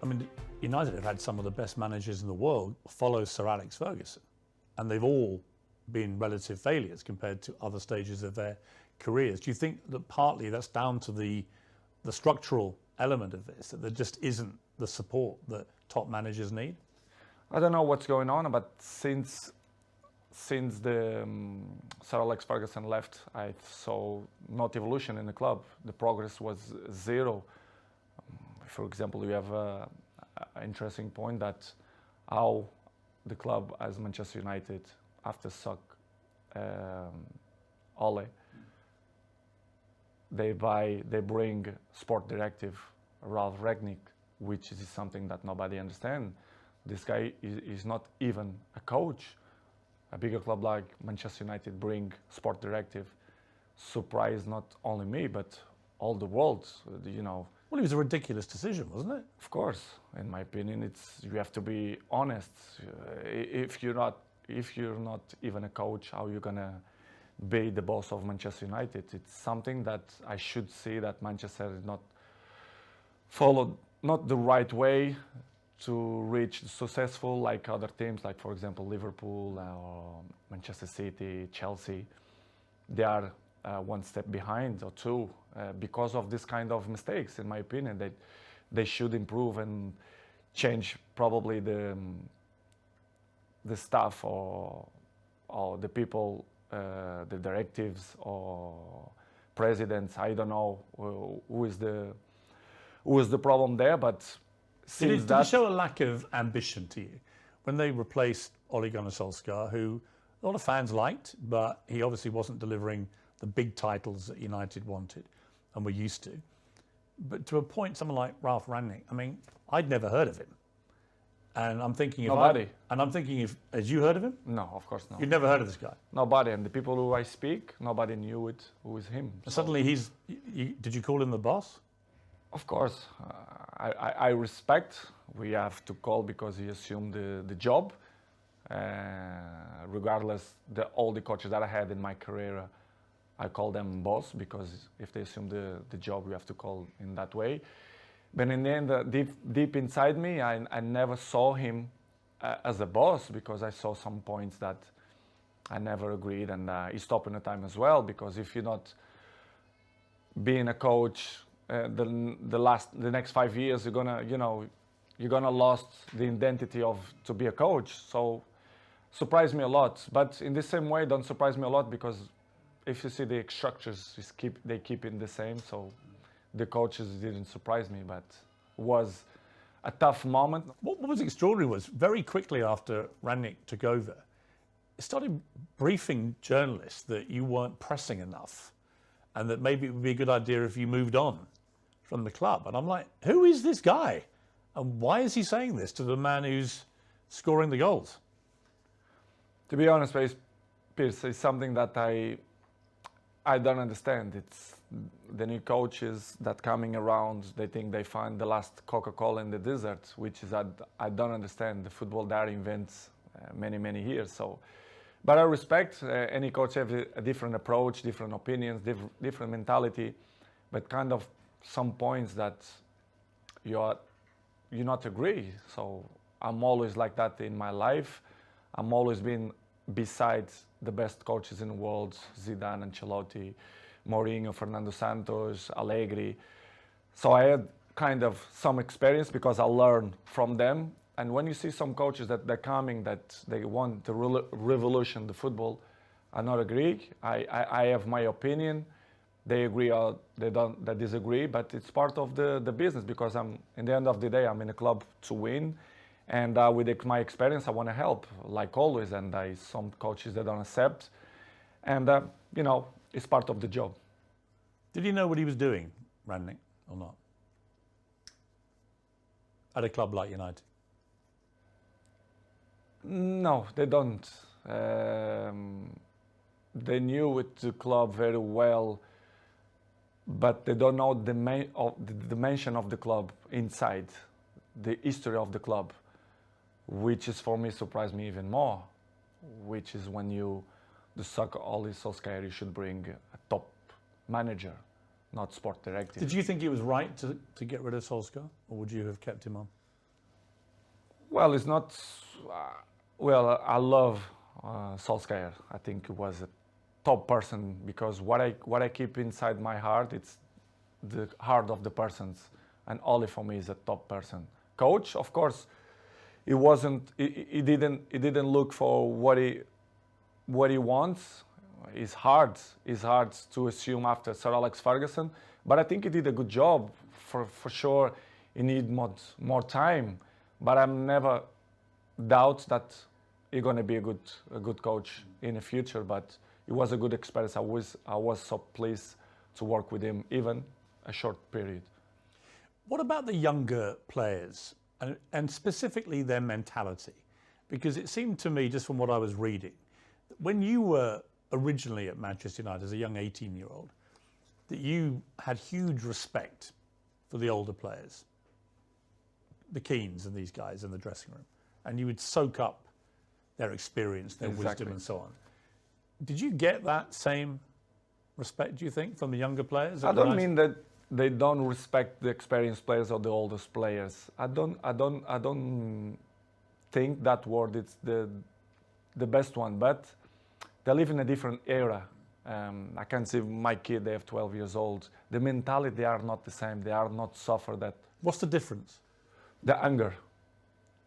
I mean, United have had some of the best managers in the world follow Sir Alex Ferguson, and they've all been relative failures compared to other stages of their careers. Do you think that partly that's down to the structural element of this, that there just isn't the support that top managers need? I don't know what's going on, but since the Sir Alex Ferguson left, I saw not evolution in the club. The progress was zero. For example, you have an interesting point that how the club as Manchester United, after Ole, they bring sport directive Ralf Rangnick, which is something that nobody understands. This guy is not even a coach. A bigger club like Manchester United bring sport directive, surprised not only me but all the world. You know. Well, it was a ridiculous decision, wasn't it? Of course, in my opinion, you have to be honest. If you're not even a coach, how are you gonna be the boss of Manchester United? It's something that I should see that Manchester is not followed not the right way to reach successful like other teams, like for example Liverpool or Manchester City, Chelsea. They are one step behind or two because of this kind of mistakes. In my opinion, they should improve and change probably the staff or the people, the directives or presidents. I don't know who is the problem there, but did it show a lack of ambition to you when they replaced Ole Gunnar Solskjaer, who a lot of fans liked, but he obviously wasn't delivering the big titles that United wanted and were used to. But to a point, someone like Ralf Rangnick, I mean, I'd never heard of him. And I'm thinking if had you heard of him? No, of course not. You'd never heard of this guy? Nobody. And the people who I speak, nobody knew it, who is him. So. Suddenly did you call him the boss? Of course. I respect. We have to call because he assumed the job. Regardless, all the coaches that I had in my career, I call them boss because if they assume the job, we have to call in that way. But in the end, deep inside me, I never saw him as a boss because I saw some points that I never agreed, and he stopped in the time as well. Because if you're not being a coach, the next 5 years, you're gonna lost the identity to be a coach. So surprised me a lot. But in the same way, don't surprise me a lot because if you see the structures, they keep it the same. So the coaches didn't surprise me, but was a tough moment. What was extraordinary was very quickly after Rangnick took over, he started briefing journalists that you weren't pressing enough and that maybe it would be a good idea if you moved on from the club. And I'm like, who is this guy? And why is he saying this to the man who's scoring the goals? To be honest, Piers, it's something that I don't understand. It's the new coaches that coming around, they think they find the last Coca-Cola in the desert, which is I don't understand. The football there invents many years. So, but I respect any coach have a different approach, different opinions, different mentality, but kind of some points that you not agree. So I'm always like that in my life. I'm always been beside the best coaches in the world, Zidane, Ancelotti, Mourinho, Fernando Santos, Allegri. So I had kind of some experience because I learned from them. And when you see some coaches that they're coming, that they want to revolution the football, I not agree. I have my opinion. They agree or they disagree, but it's part of the business because in the end of the day, I'm in a club to win. And with my experience, I want to help, like always. And some coaches that don't accept. And, it's part of the job. Did he know what he was doing, Rangnick, or not? At a club like United? No, they don't. They knew the club very well, but they don't know the dimension of the club inside, the history of the club, which is for me surprised me even more, which is when the Ole Solskjaer, you should bring a top manager, not sport directive. Did you think it was right to get rid of Solskjaer, or would you have kept him on? Well, it's not. Well, I love Solskjaer. I think he was a top person because what I keep inside my heart, it's the heart of the persons, and Oli for me is a top person. Coach, of course, he wasn't. He didn't look for what he wants. It's hard. It's hard to assume after Sir Alex Ferguson, but I think he did a good job. For sure, he need more time, but I'm never doubt that he's going to be a good coach in the future. But it was a good experience. I was so pleased to work with him, even a short period. What about the younger players and specifically their mentality? Because it seemed to me, just from what I was reading, that when you were originally at Manchester United as a young 18-year-old, that you had huge respect for the older players, the Keanes and these guys in the dressing room, and you would soak up their experience, their wisdom and so on. Did you get that same respect, do you think, from the younger players? I don't mean that they don't respect the experienced players or the oldest players. I don't think that word is the best one, but they live in a different era. I can see my kid, they have 12 years old. The mentality, they are not the same. They are not suffer that. What's the difference? The anger.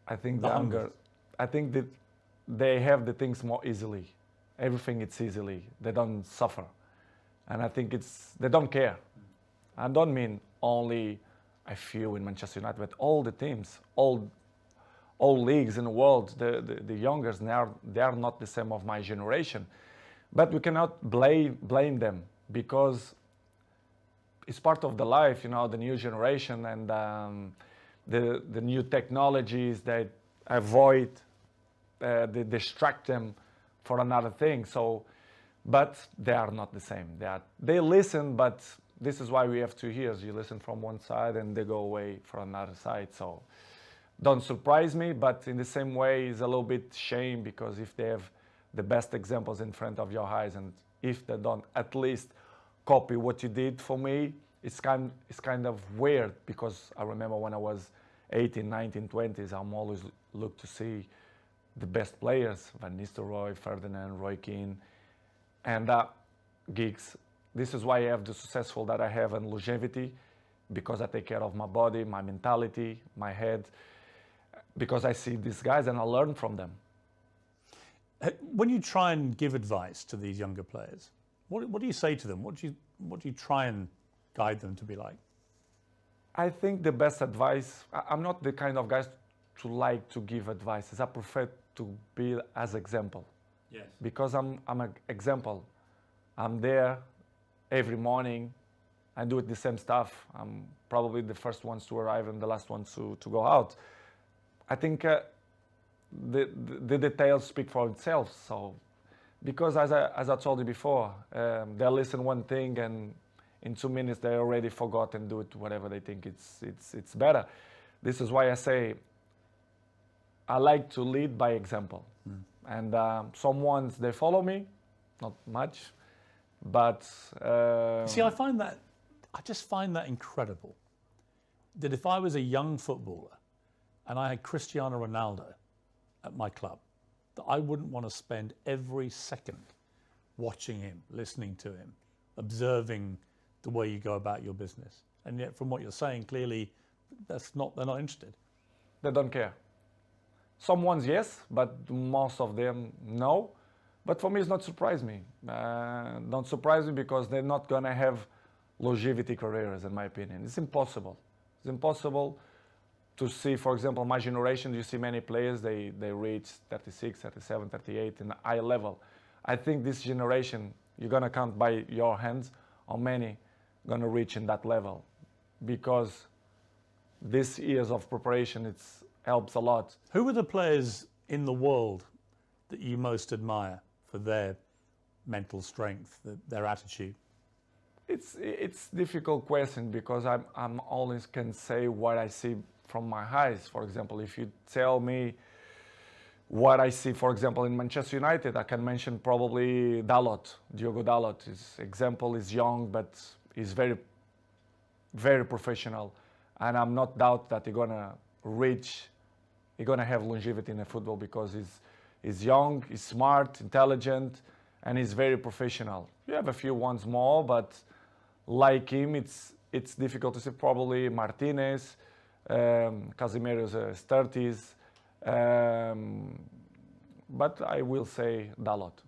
I think the anger. I think that they have the things more easily. Everything it's easily. They don't suffer. And I think they don't care. I don't mean only a few in Manchester United, but all the teams, all leagues in the world, the youngers, they are not the same of my generation. But we cannot blame them because it's part of the life, the new generation and the new technologies that avoid, they distract them for another thing. So, but they are not the same. They listen, but this is why we have 2 ears. You listen from one side and they go away for another side. So don't surprise me, but in the same way, it's a little bit shame because if they have the best examples in front of your eyes, and if they don't at least copy what you did for me, it's kind of weird because I remember when I was 18, 19, 20s, I'm always look to see the best players, Van Nistelrooy, Ferdinand, Roy Keane, and Giggs. This is why I have the successful that I have and longevity, because I take care of my body, my mentality, my head, because I see these guys and I learn from them. When you try and give advice to these younger players, what do you say to them? What do you try and guide them to be like? I think the best advice, I'm not the kind of guy to like to give advices. I prefer to be as example. Yes. Because I'm an example. I'm there every morning. I do the same stuff. I'm probably the first ones to arrive and the last ones to go out. I think the details speak for themselves. So, because as I told you before, they listen one thing and in 2 minutes they already forgot and do it whatever they think it's better. This is why I say I like to lead by example. And some ones they follow me, not much, but see, I just find that incredible. That if I was a young footballer and I had Cristiano Ronaldo at my club, that I wouldn't want to spend every second watching him, listening to him, observing the way you go about your business. And yet, from what you're saying, clearly, they're not interested. They don't care. Some ones, yes, but most of them, no. But for me, it's not surprise me. Don't surprise me because they're not going to have longevity careers, in my opinion. It's impossible. It's impossible to see, for example, my generation, you see many players, they reach 36, 37, 38 in a high level. I think this generation, you're going to count by your hands how many going to reach in that level, because these years of preparation, it helps a lot. Who are the players in the world that you most admire for their mental strength, their attitude? It's a difficult question because I'm always can say what I see from my eyes. For example, if you tell me what I see, for example, in Manchester United, I can mention probably Dalot, Diogo Dalot. His example is young, but he's very, very professional. And I'm not doubt that he's going to reach he's gonna have longevity in the football because he's young, he's smart, intelligent, and he's very professional. You have a few ones more, but like him, it's difficult to say. Probably Martinez, Casemiro's 30s, but I will say Dalot.